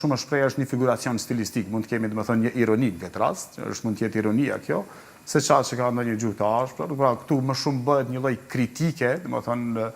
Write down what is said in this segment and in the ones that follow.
Shumë shpreha është një figuracion stilistik, mund të kemi domethënë një ironi në këtë rast, mund të jetë ironia kjo, se çfarë që ka ndonjë gjuhë të ashpër, pra këtu më shumë bëhet një lloj kritike, domethënë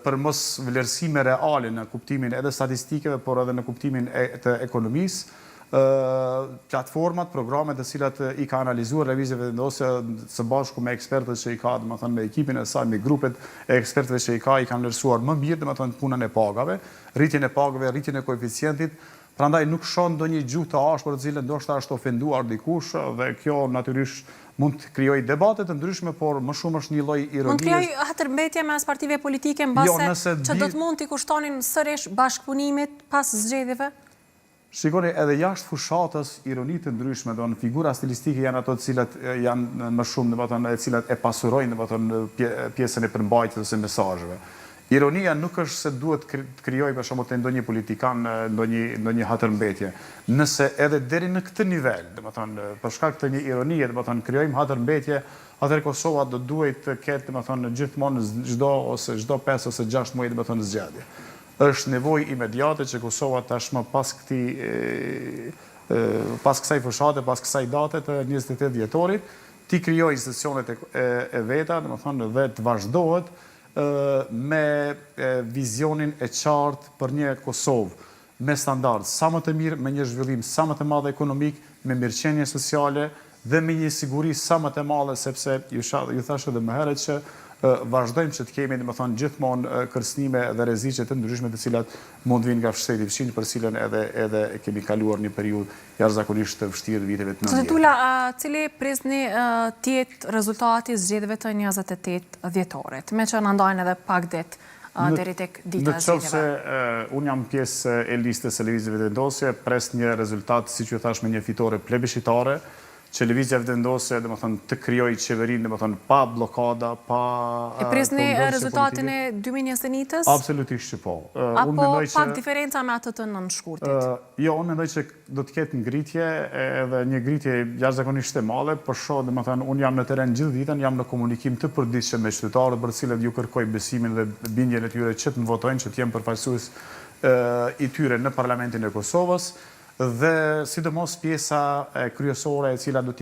për mos vlerësime reale në kuptimin edhe statistikeve, por edhe në kuptimin të ekonomisë, platformat, programet të cilat i ka analizuar Lëvizja Vendosja së bashku me ekspertët që i ka, domethënë me ekipin e saj, me grupet e ekspertëve që i kanë vlerësuar më mirë, domethënë punën e pagave, rritjen e pagave, rritjen e koeficientit. Prandaj nuk shoh ndonjë gjuhë të ashpër të cilën ndoshta është ofenduar dikush dhe kjo natyrisht mund të krijojë debate të ndryshme, por më shumë është një lloj ironie. Mund të krijojë hatërmbetje mes partive politike mbase që do të mund t'i kushtonin sërish bashkëpunimit pas zgjedhjeve? Shikoni, edhe jashtë fushatës, ironi të ndryshme, do në figura stilistike janë ato të cilat janë më shumë, domethënë, të cilat e pasurojnë, domethënë, pjesën e përmbajtjes ose mesazheve. Ironia nuk është se duhet të krijojë për shembull te ndonjë politikan ndonjë hatërmbetje. Nëse edhe deri në këtë nivel, domethënë, për shkak të një ironie, domethënë, krijojmë hatërmbetje, atëherë Kosova do duhet të ketë, domethënë, gjithmonë çdo 5 ose 6 muaj, domethënë, zgjedhje. Është nevojë imediate që Kosova tashmë pas kësaj fushate, pas kësaj date të 28 dhjetorit, t'i krijojë institucionet e veta, domethënë, dhe të vazhdohet me vizionin e qartë për një Kosovë me standard sa më të mirë, me një zhvillim sa më të madh ekonomik, me mirëqenie sociale dhe me një siguri sa më të madhe, sepse ju thash edhe më herët që vazhdojmë që të kemi, domethënë, gjithmonë kërcënime dhe rreziqe të ndryshme të cilat mund vinë nga shteti fshinj, për cilën edhe kemi kaluar një periudhë jashtëzakonisht të vështirë viteve të 90. Tula, cili prisni të jetë rezultati zgjedhjeve të 28 dhjetorit, me që na ndajnë edhe pak ditë deri tek dita e zgjedhjeve? Nëse unë jam pjesë e listës së Lëvizjeve Vendosje, pres një rezultat, siç ju thash, me një fitore plebiscitare, që Lëvizja Vendosje, domethënë, të krijojë qeverinë, domethënë, pa blokada, pa e prisni rezultatin e 2021-s? Absolutisht që po. Apo pak diferenca me atë të nënshkurtit? Jo, unë mendoj që do të ketë ngritje, edhe një ngritje jashtëzakonisht e madhe, për shkak, domethënë, unë jam në terren gjithë ditën, jam në komunikim të përditshëm me qytetarët, për të cilët ju kërkoj besimin dhe bindjen e tyre që të më votojnë, që të jem përfaqësues i tyre në Parlamentin e Kosovës, dhe sidomos pjesa kryesore e cila do të